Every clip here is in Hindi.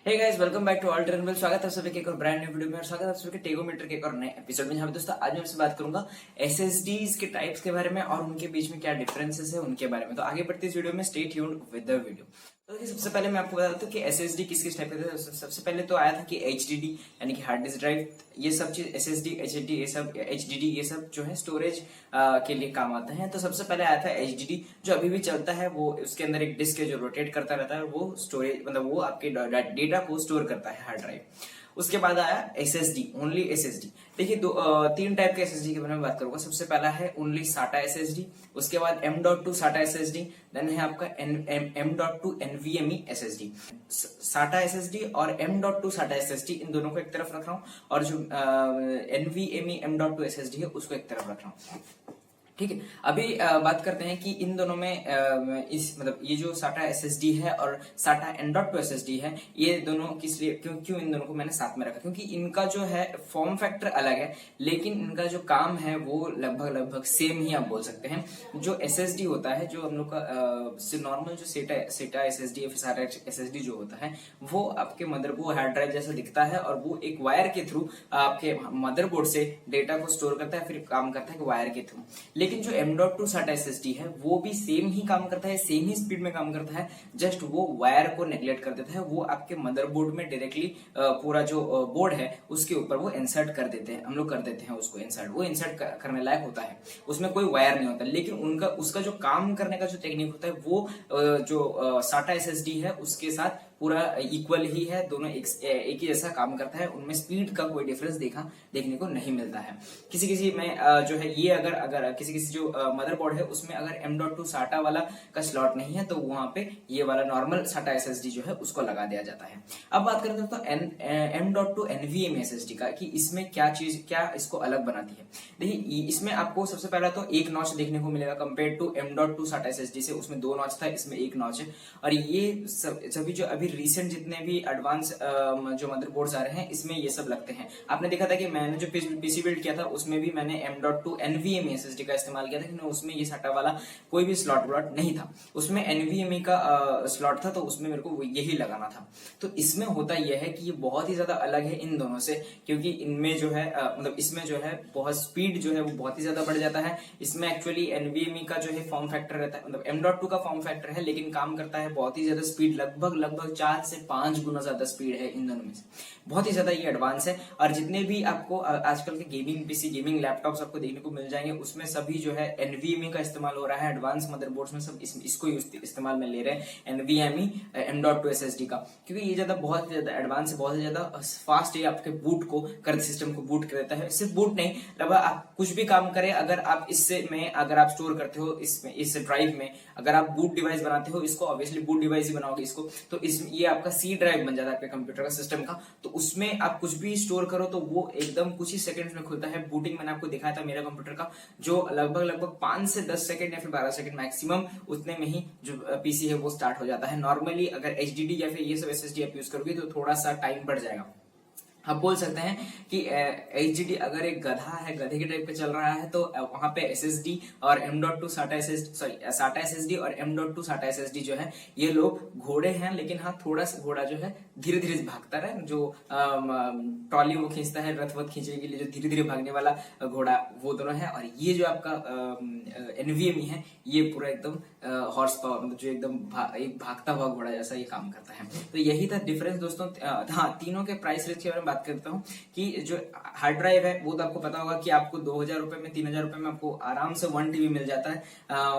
Hey guys, welcome back to all trainable. स्वागत है आप सभी के एक और ब्रांड न्यू वीडियो में और स्वागत है आप सभी के टेगोमीटर के एक और नए एपिसोड में। जहाँ पे दोस्तों आज मैं आपसे बात करूंगा एसएसडीज के टाइप्स के बारे में और उनके बीच में क्या डिफरेंसेस है उनके बारे में। तो आगे बढ़ते इस वीडियो में, stay tuned with the video. तो देखिए, सबसे पहले मैं आपको बता दूं कि एसएसडी किस किस टाइप के थे। सबसे पहले तो आया था कि एचडीडी यानी कि हार्ड डिस्क ड्राइव, ये सब चीज एसएसडी एचडीडी ये सब एचडीडी ये सब जो है स्टोरेज के लिए काम आते हैं। तो सबसे पहले आया था एचडीडी, जो अभी भी चलता है। वो उसके अंदर एक डिस्क है जो रोटेट करता रहता है, वो स्टोरेज मतलब वो आपके डेटा को स्टोर करता है हार्ड ड्राइव। उसके बाद आया एसएसडी, ओनली एसएसडी। देखिए तीन टाइप के एसएसडी के बारे में बात करूंगा। सबसे पहला है ओनली साटा एसएसडी, उसके बाद M.2 साटा एसएसडी, देन है आपका M.2 NVMe एसएसडी। साटा एसएसडी और M.2 साटा एसएसडी, इन दोनों को एक तरफ रख रहा हूं और जो NVMe M.2 एसएसडी है उसको एक तरफ रख रहा हूं। ठीक है, अभी बात करते हैं कि इन दोनों में इस मतलब ये जो साटा एसएसडी है और साटा M.2 एसएसडी है, ये दोनों किस लिए क्यों इन दोनों को मैंने साथ में रखा, क्योंकि इनका जो है फॉर्म फैक्टर अलग है, लेकिन इनका जो काम है वो लगभग सेम ही आप बोल सकते हैं। जो एसएसडी होता है, जो हम लोग का नॉर्मल जो सेटा एसएसडी या फिर साटा एसएसडी जो होता है, वो आपके मदरबोर्ड हार्ड ड्राइव जैसा दिखता है और वो एक वायर के थ्रू आपके मदरबोर्ड से डेटा को स्टोर करता है, फिर काम करता है वायर के थ्रू। लेकिन जो M.2 साटा एसएसडी है वो भी सेम ही काम करता है, सेम ही स्पीड में काम करता है, जस्ट वो वायर को नेग्लेक्ट कर देता है। वो आपके मदरबोर्ड में डायरेक्टली पूरा जो बोर्ड है उसके ऊपर वो इंसर्ट कर देते हैं, हम लोग कर देते हैं उसको इंसर्ट। वो इंसर्ट करने लायक होता है, उसमें कोई वायर नहीं होता। लेकिन उसका जो काम करने का जो टेक्निक होता है वो जो साटा एसएसडी है उसके साथ पूरा इक्वल ही है। दोनों एक ही जैसा काम करता है, उनमें स्पीड का कोई डिफरेंस देखने को नहीं मिलता है। किसी में जो है ये अगर किसी जो मदरबोर्ड है उसमें अगर M.2 साटा वाला का स्लॉट नहीं है तो वहां पे ये वाला नॉर्मल साटा एसएसडी जो है उसको लगा दिया जाता है। अब बात करते हैं तो M.2 NVMe एसएसडी का, कि इसमें क्या इसको अलग बनाती है। देखिए, इसमें आपको सबसे पहला तो एक नॉच देखने को मिलेगा कंपेयर टू M.2 साटा एसएसडी से। उसमें 2 नॉच था, इसमें 1 नॉच है। और ये सभी जो अभी रिसेंट जितने भी एडवांस जो मदरबोर्ड्स आ रहे हैं इसमें ये सब लगते हैं। आपने देखा था कि मैंने जो पीसी बिल्ड किया था उसमें भी मैंने M.2 NVMe एसएसडी का इस्तेमाल किया था, लेकिन उसमें ये साटा वाला कोई भी स्लॉट नहीं था। उसमें NVMe का स्लॉट था, तो उसमें मेरे को यही लगाना था। तो इसमें होता यह है कि ये बहुत ही ज्यादा अलग है इन दोनों से, क्योंकि इनमें जो है मतलब इसमें जो है बहुत स्पीड जो है वो बहुत ही ज्यादा बढ़ जाता है। इसमें एक्चुअली NVMe का जो है फॉर्म फैक्टर रहता है, मतलब M.2 का फॉर्म फैक्टर है, लेकिन काम करता है बहुत ही ज्यादा स्पीड, लगभग 4 से 5 गुना ज्यादा स्पीड है इन दोनों में से। बहुत ही ज्यादा ये एडवांस है। और जितने भी आपको आजकल के गेमिंग पीसी गेमिंग लैपटॉप्स आपको देखने को मिल जाएंगे, उसमें सभी जो है NVMe का इस्तेमाल हो रहा है। एडवांस मदरबोर्ड्स में सब इसको इस्तेमाल में ले रहे हैं, NVMe M.2 एसएसडी का, क्योंकि ये बहुत ज्यादा एडवांस है, बहुत ज्यादा फास्ट है। आपके बूट को सिस्टम को बूट कर देता है। सिर्फ बूट नहीं, लगभग आप कुछ भी काम करें, अगर आप अगर आप स्टोर करते हो इस ड्राइव में, अगर आप बूट डिवाइस बनाते हो, इसको ऑब्वियसली बूट डिवाइस ही बनाओगे इसको, तो ये आपका C ड्राइव बन जाता है आपके कंप्यूटर का सिस्टम का। तो उसमें आप कुछ भी स्टोर करो तो वो एकदम कुछ ही सेकंड्स में खुलता है। बूटिंग मैंने आपको दिखाया था मेरा कंप्यूटर का, जो लगभग 5 से 10 सेकंड या फिर 12 सेकंड मैक्सिमम, उतने में ही जो पीसी है वो स्टार्ट हो जाता है। नॉर्मली अगर एचडीडी या फिर ये सब एसएसडी आप यूज करोगे तो थोड़ा सा टाइम बढ़ जाएगा। आप बोल सकते हैं कि एचडीडी अगर एक गधा है, गधे के टाइप पे चल रहा है, तो वहां पे एसएसडी और M.2 साटा एसएसडी और M.2 साटा एसएसडी जो है, ये लोग घोड़े हैं। लेकिन हाँ, थोड़ा सा घोड़ा जो है धीरे धीरे भागता है, जो ट्रॉली वो खींचता है, रथ खींचने के लिए जो धीरे धीरे भागने वाला घोड़ा, वो दोनों है। और ये जो आपका NVMe है, ये पूरा एकदम हॉर्स पावर, मतलब जो एकदम एक भागता हुआ घोड़ा जैसा ये काम करता है। तो यही था डिफरेंस दोस्तों। हाँ, तीनों के प्राइस रेंज के बारे में बात करता हूँ कि जो हार्ड ड्राइव है वो तो आपको पता होगा कि आपको 2000 रुपए में 3000 रुपए में आपको आराम से 1 TB मिल जाता है।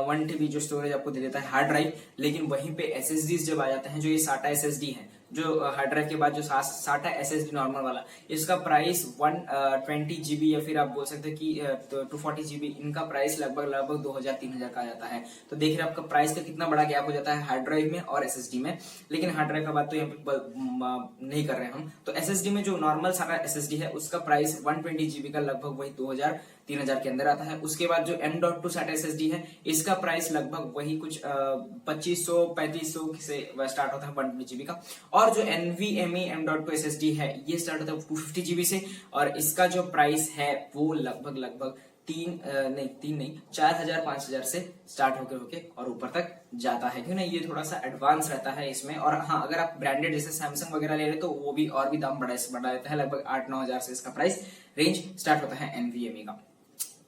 1 TB जो स्टोरेज आपको दे देता है हार्ड ड्राइव। लेकिन वहीं पे SSD जब आ जाते हैं, जो ये साटा SSD है, जो हार्ड ड्राइव के बाद जो साटा SSD नॉर्मल वाला, इसका प्राइस 120 GB या फिर आप बोल सकते हैं कि 240 GB, इनका प्राइस लगभग 2000-3000 का आ जाता है। तो देख रहे हैं आपका प्राइस का कितना बड़ा गैप हो जाता है हार्ड ड्राइव में और SSD में। लेकिन हार्ड ड्राइव का बात तो यहाँ पे नहीं कर रहे हम। तो SSD में जो नॉर्मल साटा SSD है उसका प्राइस 120 GB का लगभग वही 2000-3000 के अंदर आता है। उसके बाद जो M.2 साटा SSD है, इसका प्राइस लगभग वही कुछ 2500-3500 से स्टार्ट होता है 120 GB का। और जो NVMe M.2 SSD है, ये स्टार्ट होता है 250 GB से, और इसका जो प्राइस है वो लगभग तीन नहीं 4,000 5,000 से स्टार्ट होके और ऊपर तक जाता है, क्यों ना ये थोड़ा सा एडवांस रहता है इसमें। और हाँ, अगर आप ब्रांडेड जैसे सैमसंग वगैरह ले रहे तो वो भी और भी दाम बढ़ा देता है, लगभग 8-9 हजार से इसका प्राइस रेंज स्टार्ट होता है NVMe का।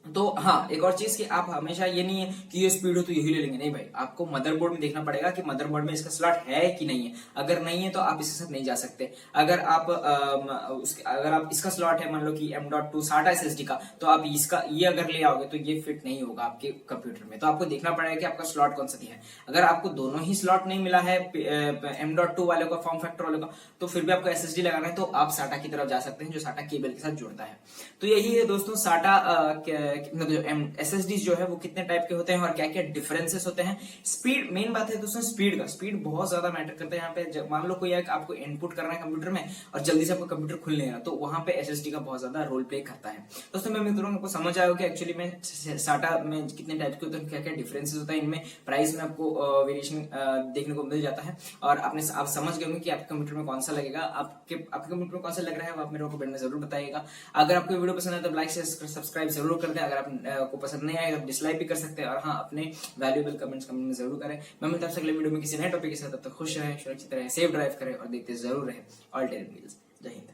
तो हाँ, एक और चीज कि आप हमेशा ये नहीं है कि ये स्पीड हो तो यही ले लेंगे, नहीं भाई, आपको मदरबोर्ड में देखना पड़ेगा कि मदरबोर्ड में इसका स्लॉट है कि नहीं है। अगर नहीं है तो आप इसके साथ नहीं जा सकते। अगर आप इसका स्लॉट है, मान लो कि M.2 SATA SSD का, तो आप इसका ये अगर ले आओगे तो ये फिट नहीं होगा आपके कंप्यूटर में। तो आपको देखना पड़ेगा कि आपका स्लॉट कौन सा दिया है। अगर आपको दोनों ही स्लॉट नहीं मिला है M.2 वाले का, फॉर्म फैक्टर वाले का, तो फिर भी आपको SSD लगाना है तो आप SATA की तरफ जा सकते हैं, जो SATA केबल के साथ जुड़ता है। तो यही है दोस्तों, SATA जो SSD जो है वो कितने टाइप के होते हैं और क्या क्या डिफरेंसेस होते हैं। स्पीड मेन बात है दोस्तों, स्पीड का, स्पीड बहुत ज्यादा मैटर करता है यहाँ पे। मान लो कोई आपको इनपुट करना है कंप्यूटर में और जल्दी से आपका कंप्यूटर खुल नहीं रहा, तो वहां पे SSD का बहुत ज्यादा रोल प्ले करता है। दोस्तों मैं मित्रों आपको समझ आया कि एक्चुअली में SATA में कितने टाइप के होते हैं, क्या क्या डिफरेंसेस होता है इनमें, प्राइस में आपको वेरिएशन देखने को मिल जाता है। और आप समझ गए होंगे कि आपके कंप्यूटर में कौन सा लगेगा, आपके कंप्यूटर में कौन सा लग रहा है, वो आप मेरे को कमेंट में जरूर बताइएगा। अगर आपको वीडियो पसंद है तो लाइक शेयर सब्सक्राइब जरूर कर दें। अगर आपको पसंद नहीं आएगा तो डिसलाइक भी कर सकते हैं। और हाँ, अपने वैल्यूएबल कमेंट्स कमेंट में जरूर करें। मैं मिलता हूं आपसे अगले वीडियो में किसी नए टॉपिक के साथ। तब तक खुश रहें, सुरक्षित रहें, सेफ ड्राइव करें और देखते जरूर रहें ऑल टेक न्यूज़। जय हिंद।